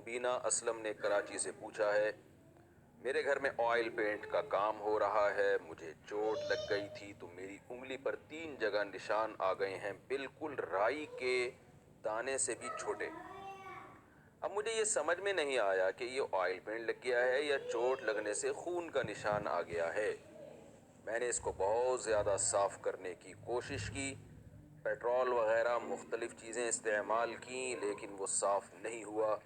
روبینہ اسلم نے کراچی سے پوچھا ہے، میرے گھر میں آئل پینٹ کا کام ہو رہا ہے، مجھے چوٹ لگ گئی تھی تو میری انگلی پر 3 جگہ نشان آ گئے ہیں، بالکل رائی کے دانے سے بھی چھوٹے۔ اب مجھے یہ سمجھ میں نہیں آیا کہ یہ آئل پینٹ لگ گیا ہے یا چوٹ لگنے سے خون کا نشان آ گیا ہے۔ میں نے اس کو بہت زیادہ صاف کرنے کی کوشش کی، پیٹرول وغیرہ مختلف چیزیں استعمال کیں، لیکن وہ صاف نہیں ہوا۔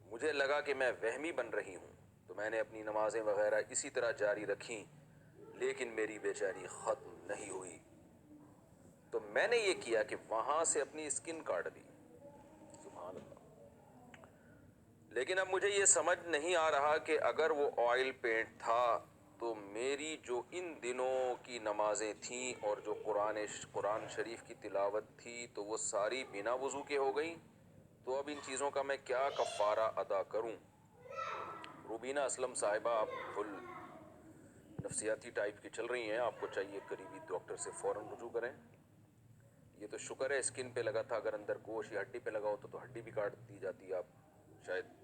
مجھے لگا کہ میں وہمی بن رہی ہوں، تو میں نے اپنی نمازیں وغیرہ اسی طرح جاری رکھیں، لیکن میری بے چینی ختم نہیں ہوئی۔ تو میں نے یہ کیا کہ وہاں سے اپنی اسکن کاٹ دی۔ سبحان اللہ۔ لیکن اب مجھے یہ سمجھ نہیں آ رہا کہ اگر وہ آئل پینٹ تھا تو میری جو ان دنوں کی نمازیں تھیں اور جو قرآن شریف کی تلاوت تھی تو وہ ساری بنا وضو کے ہو گئیں، تو اب ان چیزوں کا میں کیا کفارہ ادا کروں؟ روبینہ اسلم صاحبہ، آپ فل نفسیاتی ٹائپ کی چل رہی ہیں، آپ کو چاہیے قریبی ڈاکٹر سے فوراً رجوع کریں۔ یہ تو شکر ہے اسکن پہ لگا تھا، اگر اندر گوشت یا ہڈی پہ لگا ہوتا تو ہڈی بھی کاٹ دی جاتی آپ شاید۔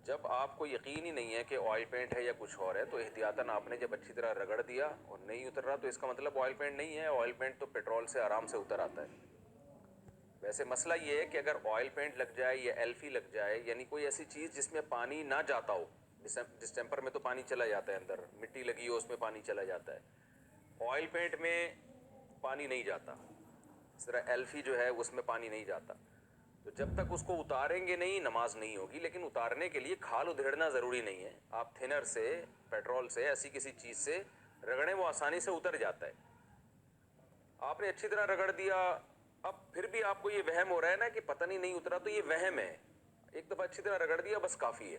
جب آپ کو یقین ہی نہیں ہے کہ آئل پینٹ ہے یا کچھ اور ہے تو احتیاطاً آپ نے جب اچھی طرح رگڑ دیا اور نہیں اتر رہا تو اس کا مطلب آئل پینٹ نہیں ہے، آئل پینٹ تو پیٹرول سے آرام سے اتر آتا ہے۔ ویسے مسئلہ یہ ہے کہ اگر آئل پینٹ لگ جائے یا ایلفی لگ جائے، یعنی کوئی ایسی چیز جس میں پانی نہ جاتا ہو، ڈسٹمپر میں تو پانی چلا جاتا ہے، اندر مٹی لگی ہو اس میں پانی چلا جاتا ہے، آئل پینٹ میں پانی نہیں جاتا، اس طرح ایلفی جو ہے اس میں پانی نہیں جاتا، تو جب تک اس کو اتاریں گے نہیں نماز نہیں ہوگی۔ لیکن اتارنے کے لیے کھال ادھیڑنا ضروری نہیں ہے، آپ تھنر سے، پیٹرول سے، ایسی کسی چیز سے رگڑیں، وہ آسانی سے اتر جاتا ہے۔ آپ نے اچھی طرح رگڑ دیا، اب پھر بھی آپ کو یہ وہم ہو رہا ہے نا کہ پتہ نہیں اترا، تو یہ وہم ہے، ایک دفعہ اچھی طرح رگڑ دیا بس کافی ہے۔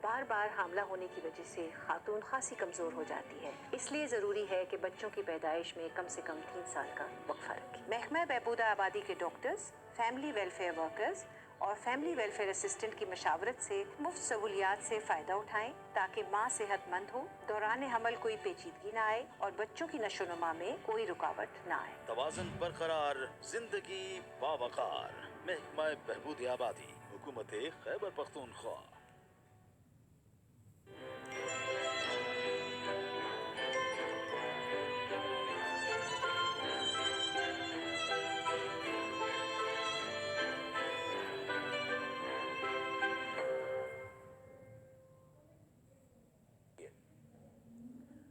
بار بار حاملہ ہونے کی وجہ سے خاتون خاصی کمزور ہو جاتی ہے، اس لیے ضروری ہے کہ بچوں کی پیدائش میں کم سے کم 3 سال کا وقفہ رکھیں۔ محکمہ بہبود آبادی کے ڈاکٹرز، فیملی ویلفیئر ورکرز اور فیملی ویلفیئر اسسٹنٹ کی مشاورت سے مفت سہولیات سے فائدہ اٹھائیں تاکہ ماں صحت مند ہو، دوران حمل کوئی پیچیدگی نہ آئے اور بچوں کی نشو و نما میں کوئی رکاوٹ نہ آئے۔ توازن برقرار، زندگی باوقار۔ محکمہ بہبود آبادی، حکومت خیبر پختونخوا۔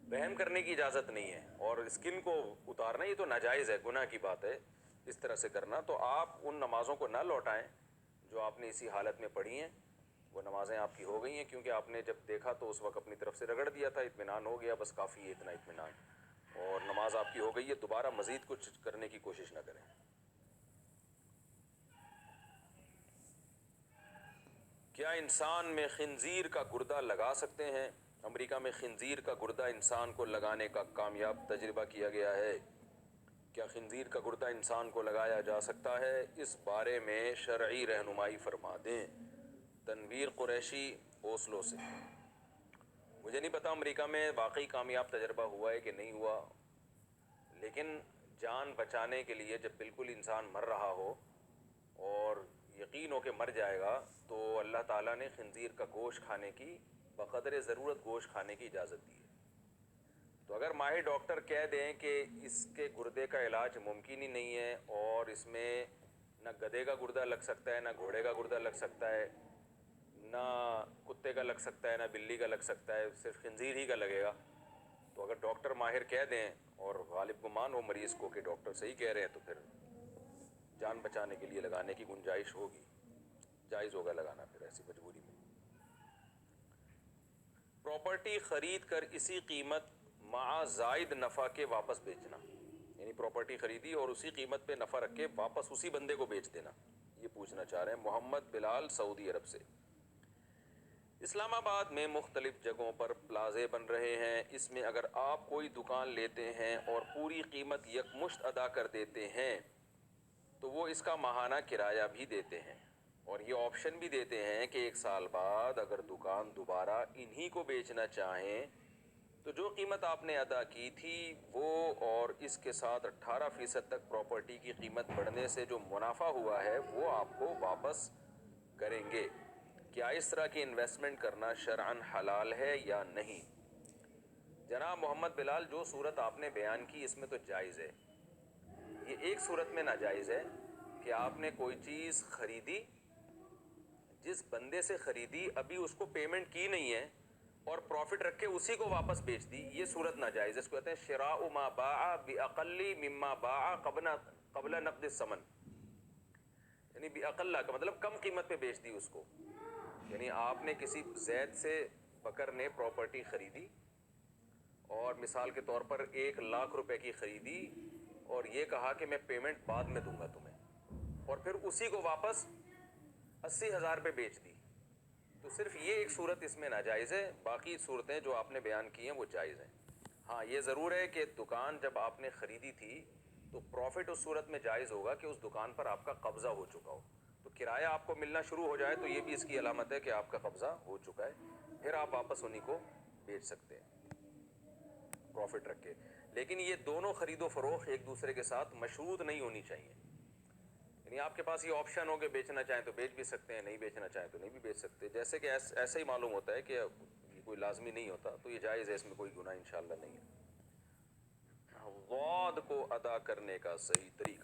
وہم کرنے کی اجازت نہیں ہے، اور اسکن کو اتارنا یہ تو ناجائز ہے، گناہ کی بات ہے اس طرح سے کرنا۔ تو آپ ان نمازوں کو نہ لوٹائیں جو آپ نے اسی حالت میں پڑھی ہیں، وہ نمازیں آپ کی ہو گئی ہیں، کیونکہ آپ نے جب دیکھا تو اس وقت اپنی طرف سے رگڑ دیا تھا، اطمینان ہو گیا، بس کافی ہے اتنا اطمینان، اور نماز آپ کی ہو گئی ہے، دوبارہ مزید کچھ کرنے کی کوشش نہ کریں۔ کیا انسان میں خنزیر کا گردہ لگا سکتے ہیں؟ امریکہ میں خنزیر کا گردہ انسان کو لگانے کا کامیاب تجربہ کیا گیا ہے۔ کیا خنزیر کا گردہ انسان کو لگایا جا سکتا ہے؟ اس بارے میں شرعی رہنمائی فرما دیں۔ تنویر قریشی، اوسلو سے۔ مجھے نہیں پتا امریکہ میں واقعی کامیاب تجربہ ہوا ہے کہ نہیں ہوا، لیکن جان بچانے کے لیے جب بالکل انسان مر رہا ہو اور یقین ہو کہ مر جائے گا، تو اللہ تعالیٰ نے خنزیر کا گوشت کھانے کی، بقدر ضرورت گوشت کھانے کی اجازت دی ہے۔ تو اگر ماہر ڈاکٹر کہہ دیں کہ اس کے گردے کا علاج ممکن ہی نہیں ہے، اور اس میں نہ گدھے کا گردہ لگ سکتا ہے، نہ گھوڑے کا گردہ لگ سکتا ہے، نہ کتے کا لگ سکتا ہے، نہ بلی کا لگ سکتا ہے، صرف خنزیر ہی کا لگے گا، تو اگر ڈاکٹر ماہر کہہ دیں اور غالب گمان ہو مریض کو کہ ڈاکٹر صحیح کہہ رہے ہیں، تو پھر جان بچانے کے لیے لگانے کی گنجائش ہوگی، جائز ہوگا لگانا پھر ایسی مجبوری میں۔ پراپرٹی خرید کر اسی قیمت مع زائد نفع کے واپس بیچنا، یعنی پراپرٹی خریدی اور اسی قیمت پہ نفع رکھ کے واپس اسی بندے کو بیچ دینا، یہ پوچھنا چاہ رہے ہیں محمد بلال، سعودی عرب سے۔ اسلام آباد میں مختلف جگہوں پر پلازے بن رہے ہیں، اس میں اگر آپ کوئی دکان لیتے ہیں اور پوری قیمت یکمشت ادا کر دیتے ہیں تو وہ اس کا ماہانہ کرایہ بھی دیتے ہیں، اور یہ آپشن بھی دیتے ہیں کہ 1 سال بعد اگر دکان دوبارہ انہی کو بیچنا چاہیں تو جو قیمت آپ نے ادا کی تھی وہ اور اس کے ساتھ 18% تک پراپرٹی کی قیمت بڑھنے سے جو منافع ہوا ہے وہ آپ کو واپس کریں گے. کیا اس طرح کی انویسٹمنٹ کرنا شرعاً حلال ہے یا نہیں؟ جناب محمد بلال، جو صورت آپ نے بیان کی اس میں تو جائز ہے. یہ ایک صورت میں ناجائز ہے کہ آپ نے کوئی چیز خریدی، جس بندے سے خریدی ابھی اس کو پیمنٹ کی نہیں ہے اور پروفٹ رکھ کے اسی کو واپس بیچ دی. یہ صورت ناجائز ہے. اس کو کہتے ہیں شراء ما باع باقل مما باع قبل نقد الثمن. یعنی باقل کا مطلب کم قیمت پہ بیچ دی اس کو. یعنی آپ نے کسی زید سے بکر نے پراپرٹی خریدی اور مثال کے طور پر 1,00,000 روپے کی خریدی اور یہ کہا کہ میں پیمنٹ بعد میں دوں گا تمہیں، اور پھر اسی کو واپس 80,000 پہ بیچ دی. تو صرف یہ ایک صورت اس میں ناجائز ہے، باقی صورتیں جو آپ نے بیان کی ہیں وہ جائز ہیں. ہاں یہ ضرور ہے کہ دکان جب آپ نے خریدی تھی تو پروفٹ اس صورت میں جائز ہوگا کہ اس دکان پر آپ کا قبضہ ہو چکا ہو. تو کرایہ آپ کو ملنا شروع ہو جائے تو یہ بھی اس کی علامت ہے کہ آپ کا قبضہ ہو چکا ہے، پھر آپ واپس انہی کو بیچ سکتے ہیں پروفٹ رکھ کے. لیکن یہ دونوں خرید و فروخت ایک دوسرے کے ساتھ مشروط نہیں ہونی چاہیے. یعنی آپ کے پاس یہ آپشن ہو کہ بیچنا چاہیں تو بیچ بھی سکتے ہیں، نہیں بیچنا چاہیں تو نہیں بھی بیچ سکتے. جیسے کہ ایسے ہی معلوم ہوتا ہے کہ یہ کوئی لازمی نہیں ہوتا، تو یہ جائز ہے، اس میں کوئی گناہ انشاءاللہ نہیں ہے. وعد کو ادا کرنے کا صحیح طریقہ